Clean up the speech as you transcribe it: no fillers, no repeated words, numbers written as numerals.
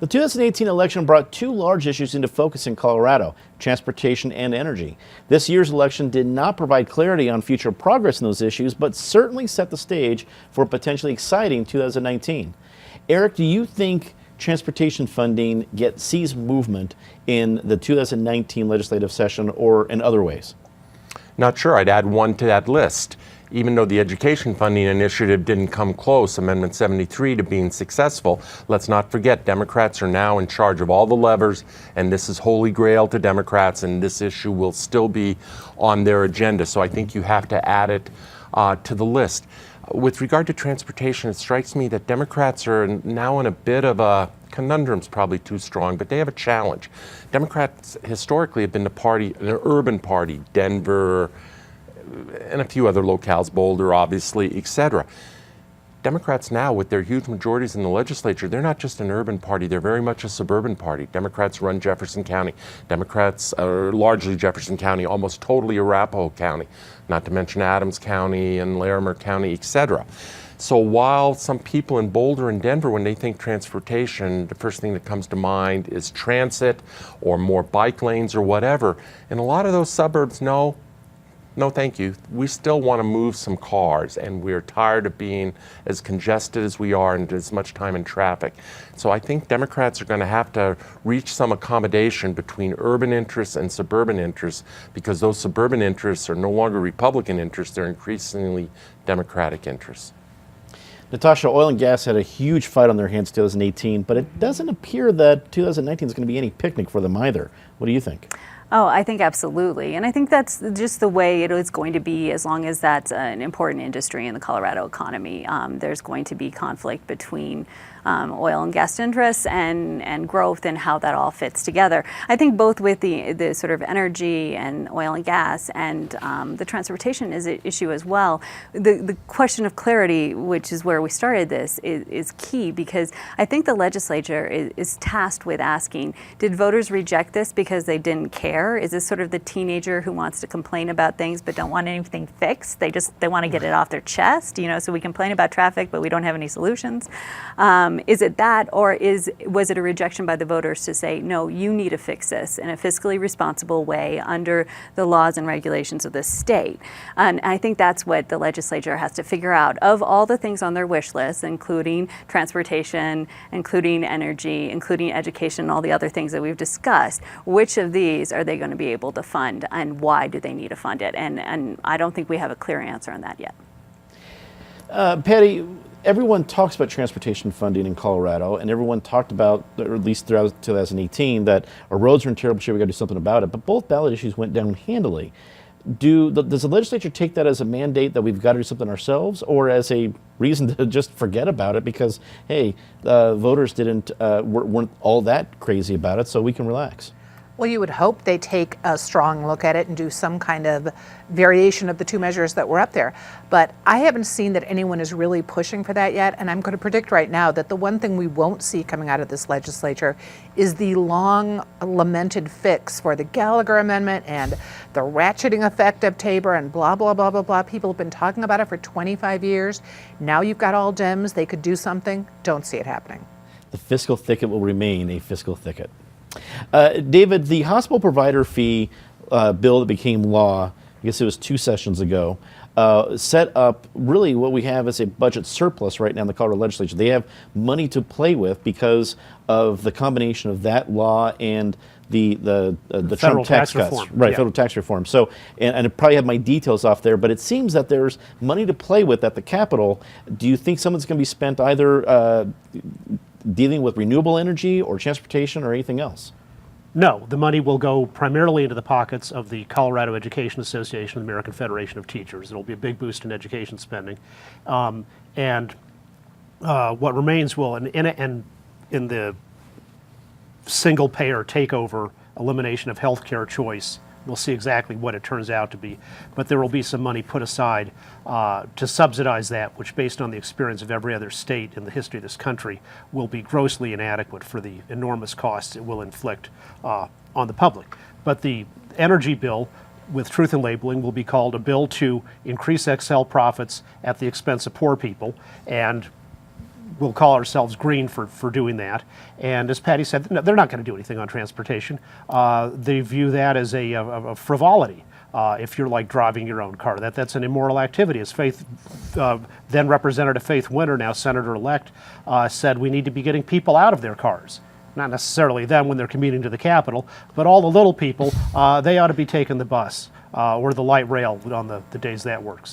The 2018 election brought two large issues into focus in Colorado: transportation and energy. This year's election did not provide clarity on future progress in those issues, but certainly set the stage for a potentially exciting 2019. Eric, do you think transportation funding sees movement in the 2019 legislative session or in other ways? Not sure. I'd add one to that list. Even though the education funding initiative didn't come close, Amendment 73, to being successful, let's not forget Democrats are now in charge of all the levers, and this is holy grail to Democrats, and this issue will still be on their agenda. So I think you have to add it to the list. With regard to transportation, it strikes me that Democrats are now in a bit of a conundrum's probably too strong, but they have a challenge. Democrats historically have been an urban party, Denver, and a few other locales, Boulder, obviously, etc. Democrats now, with their huge majorities in the legislature, they're not just an urban party, they're very much a suburban party. Democrats run Jefferson County. Democrats are largely Jefferson County, almost totally Arapahoe County, not to mention Adams County and Larimer County, etc. So while some people in Boulder and Denver, when they think transportation, the first thing that comes to mind is transit or more bike lanes or whatever, in a lot of those suburbs, no, thank you. We still want to move some cars, and we're tired of being as congested as we are and as much time in traffic. So I think Democrats are going to have to reach some accommodation between urban interests and suburban interests, because those suburban interests are no longer Republican interests, they're increasingly Democratic interests. Natasha, oil and gas had a huge fight on their hands in 2018, but it doesn't appear that 2019 is going to be any picnic for them either. What do you think? Oh, I think absolutely. And I think that's just the way it is going to be as long as that's an important industry in the Colorado economy. There's going to be conflict between oil and gas interests and growth and how that all fits together. I think both with the sort of energy and oil and gas and the transportation issue as well, the question of clarity, which is where we started this, is key, because I think the legislature is tasked with asking, did voters reject this because they didn't care? Is this sort of the teenager who wants to complain about things but don't want anything fixed? They want to get it off their chest, so we complain about traffic but we don't have any solutions. Is it that, or was it a rejection by the voters to say, no, you need to fix this in a fiscally responsible way under the laws and regulations of the state? And I think that's what the legislature has to figure out. Of all the things on their wish list, including transportation, including energy, including education, and all the other things that we've discussed, which of these are they going to be able to fund, and why do they need to fund it? And I don't think we have a clear answer on that yet. Patty, everyone talks about transportation funding in Colorado, and everyone talked about, or at least throughout 2018, that our roads are in terrible shape, we got to do something about it. But both ballot issues went down handily. Does the legislature take that as a mandate that we've got to do something ourselves, or as a reason to just forget about it because, hey, voters weren't all that crazy about it, so we can relax? Well, you would hope they take a strong look at it and do some kind of variation of the two measures that were up there. But I haven't seen that anyone is really pushing for that yet. And I'm going to predict right now that the one thing we won't see coming out of this legislature is the long lamented fix for the Gallagher Amendment and the ratcheting effect of Tabor and blah, blah, blah, blah, blah. People have been talking about it for 25 years. Now you've got all Dems. They could do something. Don't see it happening. The fiscal thicket will remain a fiscal thicket. David, the hospital provider fee bill that became law, I guess it was 2 sessions ago, set up really what we have as a budget surplus right now in the Colorado legislature. They have money to play with because of the combination of that law and the Trump tax cuts. Reform. Right, yeah. Federal tax reform. So, and I probably have my details off there, but it seems that there's money to play with at the Capitol. Do you think some of it's going to be spent either dealing with renewable energy or transportation or anything else? No, the money will go primarily into the pockets of the Colorado Education Association, the American Federation of Teachers. It'll be a big boost in education spending. And what remains will, and in the single payer takeover, elimination of healthcare choice, we'll see exactly what it turns out to be. But there will be some money put aside to subsidize that, which, based on the experience of every other state in the history of this country, will be grossly inadequate for the enormous costs it will inflict on the public. But the energy bill, with truth in labeling, will be called a bill to increase Xcel profits at the expense of poor people, and we'll call ourselves green for doing that. And as Patty said, they're not going to do anything on transportation. They view that as a frivolity. If you're like driving your own car, that's an immoral activity. As Faith, then Representative Faith Winter, now Senator-elect, said, we need to be getting people out of their cars. Not necessarily them when they're commuting to the Capitol, but all the little people, they ought to be taking the bus or the light rail on the days that works.